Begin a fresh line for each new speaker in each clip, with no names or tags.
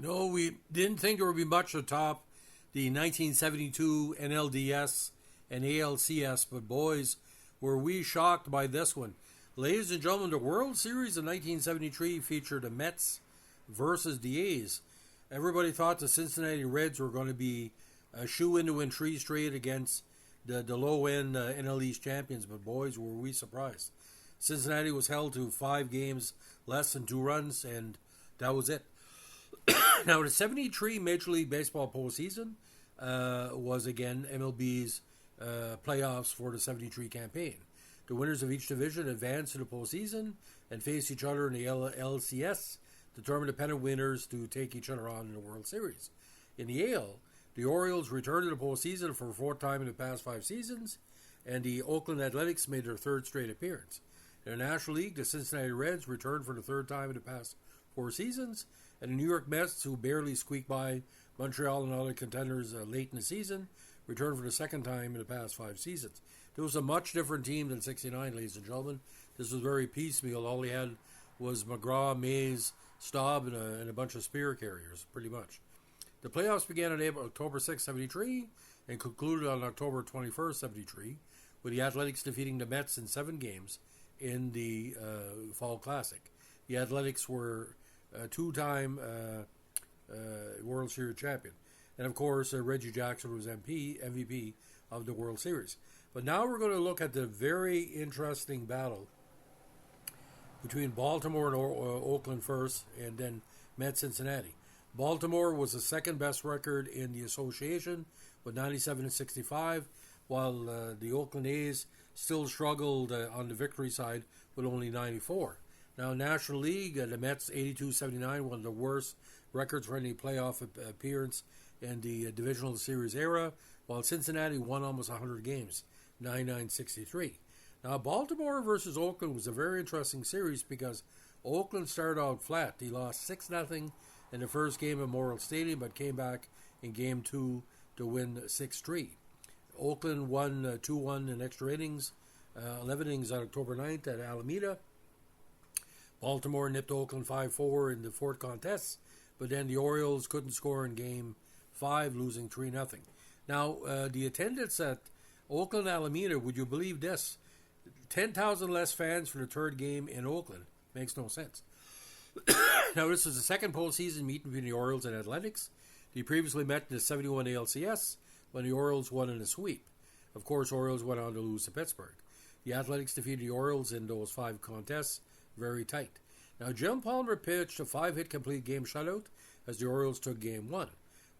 No, we didn't think there would be much to top the 1972 NLDS and ALCS, but boys, were we shocked by this one. Ladies and gentlemen, the World Series of 1973 featured the Mets versus the A's. Everybody thought the Cincinnati Reds were going to be a shoe-in to win 3 straight against the low-end NL East champions, but boys, were we surprised. Cincinnati was held to 5 games less than 2 runs, and that was it. Now, the 73 Major League Baseball postseason was again MLB's playoffs for the 73 campaign. The winners of each division advanced to the postseason and faced each other in the LCS, determined the pennant winners to take each other on in the World Series. In the AL, the Orioles returned to the postseason for the 4th time in the past 5 seasons, and the Oakland Athletics made their 3rd straight appearance. In the National League, the Cincinnati Reds returned for the 3rd time in the past 4 seasons, and the New York Mets, who barely squeaked by Montreal and other contenders late in the season, returned for the 2nd time in the past 5 seasons. It was a much different team than 69, ladies and gentlemen. This was very piecemeal. All he had was McGraw, Mays, Staub, and a bunch of spear carriers, pretty much. The playoffs began on October 6, 73, and concluded on October 21, 73, with the Athletics defeating the Mets in 7 games in the Fall Classic. The Athletics were a 2-time World Series champion. And of course, Reggie Jackson was MVP of the World Series. But now we're going to look at the very interesting battle between Baltimore and Oakland first, and then Mets-Cincinnati. Baltimore was the 2nd best record in the association with 97-65, while the Oakland A's still struggled on the victory side with only 94. Now, National League, the Mets 82-79, one of the worst records for any playoff appearance in the divisional series era, while Cincinnati won almost 100 games, 99-63. Now, Baltimore versus Oakland was a very interesting series because Oakland started out flat. He lost 6-0 in the first game at Memorial Stadium, but came back in Game 2 to win 6-3. Oakland won 2-1 in extra innings, 11 innings on October 9th at Alameda. Baltimore nipped Oakland 5-4 in the 4th contest, but then the Orioles couldn't score in Game 5, losing 3-0. Now, the attendance at Oakland Alameda, would you believe this? 10,000 less fans for the 3rd game in Oakland. Makes no sense. Now, this is the 2nd postseason meeting between the Orioles and Athletics. They previously met in the 71 ALCS when the Orioles won in a sweep. Of course, Orioles went on to lose to Pittsburgh. The Athletics defeated the Orioles in those 5 contests, very tight. Now, Jim Palmer pitched a 5-hit complete game shutout as the Orioles took Game 1.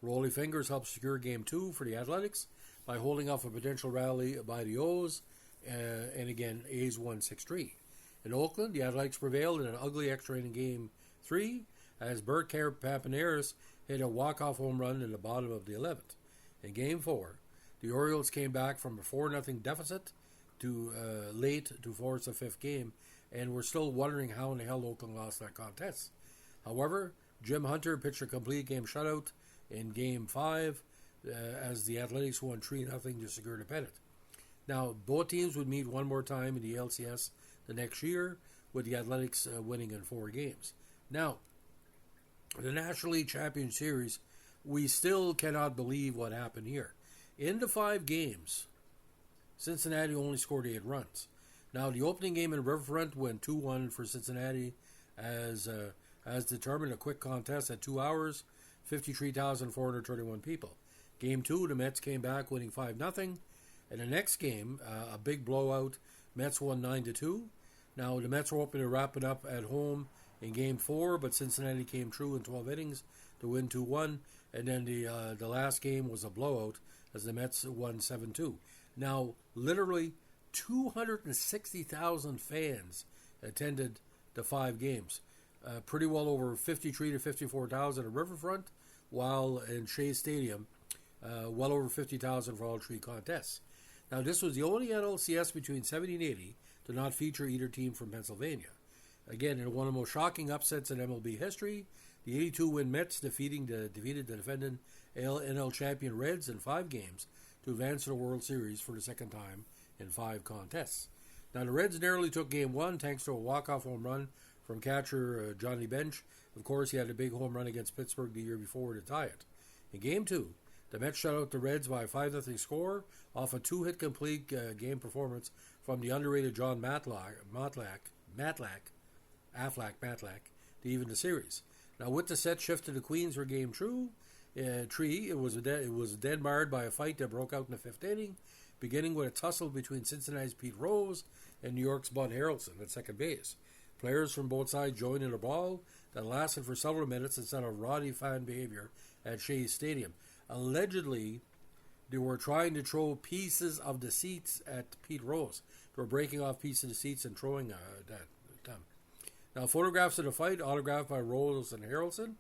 Rolly Fingers helped secure Game 2 for the Athletics by holding off a potential rally by the O's, and again, A's won 6-3. In Oakland, the Athletics prevailed in an ugly extra inning Game 3 as Bert Papaneris hit a walk-off home run in the bottom of the 11th. In Game 4, the Orioles came back from a 4-0 deficit to late to force a 5th game, and we're still wondering how in the hell Oakland lost that contest. However, Jim Hunter pitched a complete game shutout in Game 5 as the Athletics won 3-0 to secure the pennant. Now, both teams would meet one more time in the LCS the next year, with the Athletics winning in 4 games. Now, the National League Champion Series, we still cannot believe what happened here. In the 5 games, Cincinnati only scored 8 runs. Now, the opening game in Riverfront went 2-1 for Cincinnati as determined, a quick contest at 2 hours, 53,431 people. Game 2, the Mets came back winning 5-0. And the next game, a big blowout, Mets won 9-2. Now, the Mets were hoping to wrap it up at home in Game 4, but Cincinnati came through in 12 innings to win 2-1. And then the last game was a blowout as the Mets won 7-2. Now, literally 260,000 fans attended the 5 games. Pretty well over 53 to 54,000 at Riverfront, while in Shea Stadium, well over 50,000 for all 3 contests. Now, this was the only NLCS between 70 and 80 to not feature either team from Pennsylvania. Again, in one of the most shocking upsets in MLB history, the 82-win Mets defeated the defending NL champion Reds in 5 games to advance to the World Series for the 2nd time in 5 contests. Now, the Reds narrowly took Game 1 thanks to a walk-off home run from catcher Johnny Bench Of course, he had a big home run against Pittsburgh the year before to tie it. In Game 2, the Mets shut out the Reds by a 5-0 score off a 2-hit complete game performance from the underrated John Matlack to even the series. Now, with the set shift to the Queens for Game 3, it was dead marred by a fight that broke out in the fifth inning, beginning with a tussle between Cincinnati's Pete Rose and New York's Bud Harrelson at second base. Players from both sides joined in a brawl that lasted for several minutes instead of rowdy fan behavior at Shea Stadium. Allegedly, they were trying to throw pieces of the seats at Pete Rose. They were breaking off pieces of the seats and throwing them. Now, photographs of the fight, autographed by Rose and Harrelson,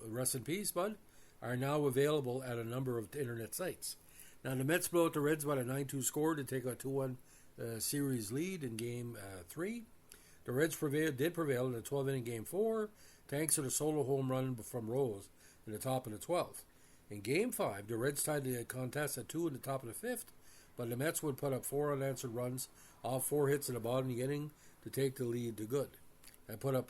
rest in peace, Bud, are now available at a number of internet sites. Now, the Mets blow out the Reds by a 9-2 score to take a 2-1 series lead in Game 3. The Reds did prevail in the 12th-inning Game 4, thanks to the solo home run from Rose in the top of the 12th. In Game 5, the Reds tied the contest at 2 in the top of the 5th, but the Mets would put up 4 unanswered runs off 4 hits in the bottom of the inning to take the lead to good, and put up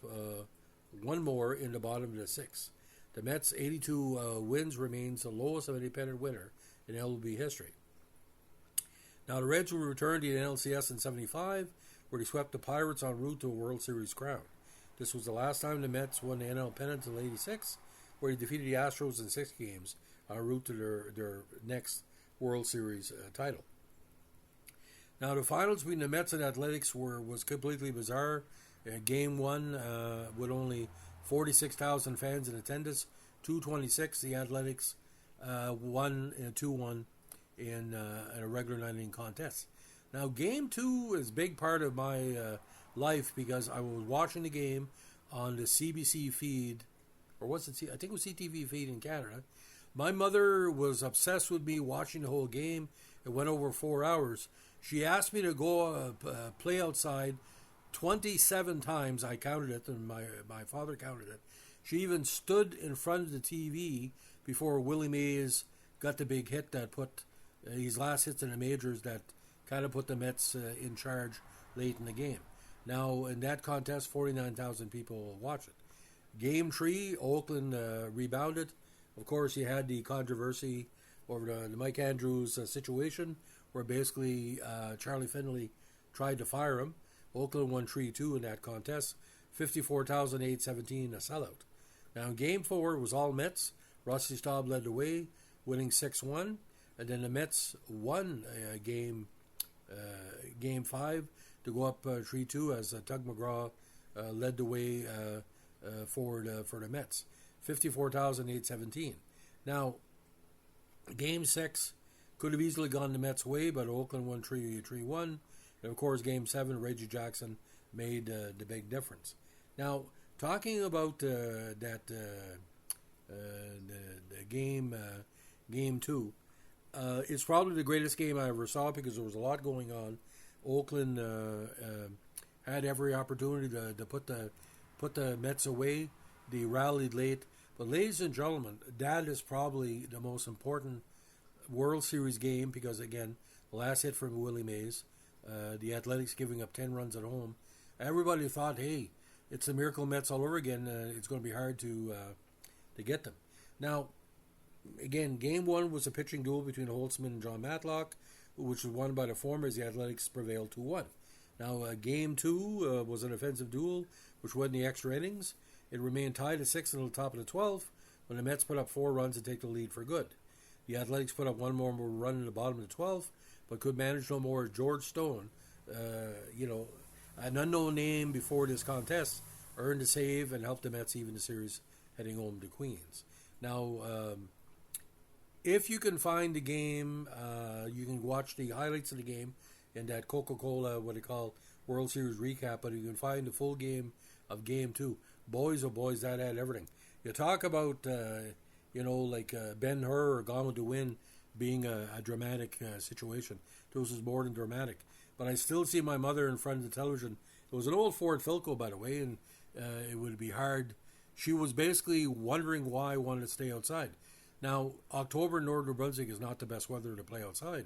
one more in the bottom of the 6th. The Mets' 82 wins remains the lowest of an independent winner in MLB history. Now, the Reds will return to the NLCS in 75, where they swept the Pirates en route to a World Series crown. This was the last time the Mets won the NL pennant until '86, where they defeated the Astros in 6 games en route to their next World Series title. Now, the finals between the Mets and Athletics was completely bizarre. Game 1, with only 46,000 fans in attendance, 226. The Athletics won 2-1 in a regular 9-inning contest. Now, Game 2 is a big part of my life because I was watching the game on the CBC feed, or was it? I think it was CTV feed in Canada. My mother was obsessed with me watching the whole game. It went over 4 hours. She asked me to go play outside 27 times. I counted it, and my father counted it. She even stood in front of the TV before Willie Mays got the big hit that put his last hits in the majors that kind of put the Mets in charge late in the game. Now, in that contest, 49,000 people watched it. Game 3, Oakland rebounded. Of course, you had the controversy over the Mike Andrews situation, where basically Charlie Finley tried to fire him. Oakland won 3-2 in that contest, 54,817, a sellout. Now, in Game 4, it was all Mets. Rusty Staub led the way, winning 6-1. And then the Mets won Game 5 to go up 3-2 as Tug McGraw led the way for the Mets, 54,817. Now, Game 6 could have easily gone the Mets' way, but Oakland won 3-1. And, of course, Game 7, Reggie Jackson made the big difference. Now, talking about the Game 2, it's probably the greatest game I ever saw because there was a lot going on. Oakland had every opportunity to put the Mets away. They rallied late. But, ladies and gentlemen, that is probably the most important World Series game because, again, the last hit from Willie Mays, the Athletics giving up 10 runs at home. Everybody thought, hey, it's the Miracle Mets all over again. It's going to be hard to get them. Now, again, Game 1 was a pitching duel between Holtzman and John Matlock, which was won by the former as the Athletics prevailed 2-1. Now, Game 2 was an offensive duel, which won the extra innings. It remained tied at 6 until the top of the 12th when the Mets put up 4 runs to take the lead for good. The Athletics put up one more run in the bottom of the 12th, but could manage no more as George Stone, an unknown name before this contest, earned a save and helped the Mets even the series heading home to Queens. Now, if you can find the game, you can watch the highlights of the game in that Coca-Cola, what they call World Series recap, but you can find the full game of Game 2. Boys, oh boys, that had everything. You talk about, Ben-Hur or Gone with the Wind being a dramatic situation. This was more than dramatic. But I still see my mother in front of the television. It was an old Ford Philco, by the way, and it would be hard. She was basically wondering why I wanted to stay outside. Now, October in Northern New Brunswick is not the best weather to play outside.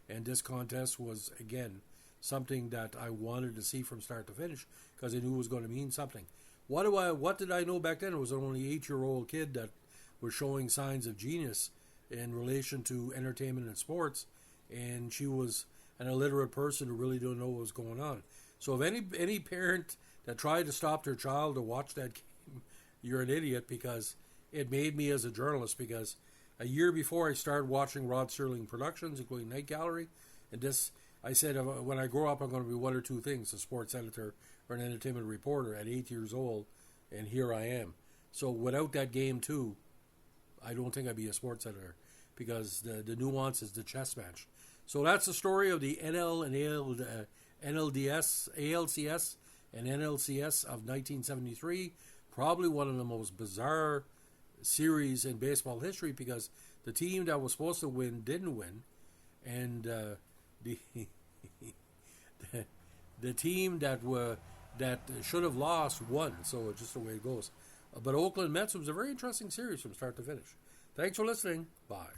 And this contest was, again, something that I wanted to see from start to finish because I knew it was going to mean something. What did I know back then? It was an only 8-year-old kid that was showing signs of genius in relation to entertainment and sports, and she was an illiterate person who really didn't know what was going on. So if any parent that tried to stop their child to watch that game, you're an idiot, because it made me as a journalist, because a year before I started watching Rod Serling productions, including Night Gallery, and this, I said, when I grow up, I'm going to be one or two things, a sports editor or an entertainment reporter at 8 years old, and here I am. So without that game too, I don't think I'd be a sports editor, because the nuance is the chess match. So that's the story of the NL and NLDS, ALCS, and NLCS of 1973. Probably one of the most bizarre series in baseball history, because the team that was supposed to win didn't win, and the team that should have lost won. So it's just the way it goes. But Oakland Mets was a very interesting series from start to finish. Thanks for listening. Bye.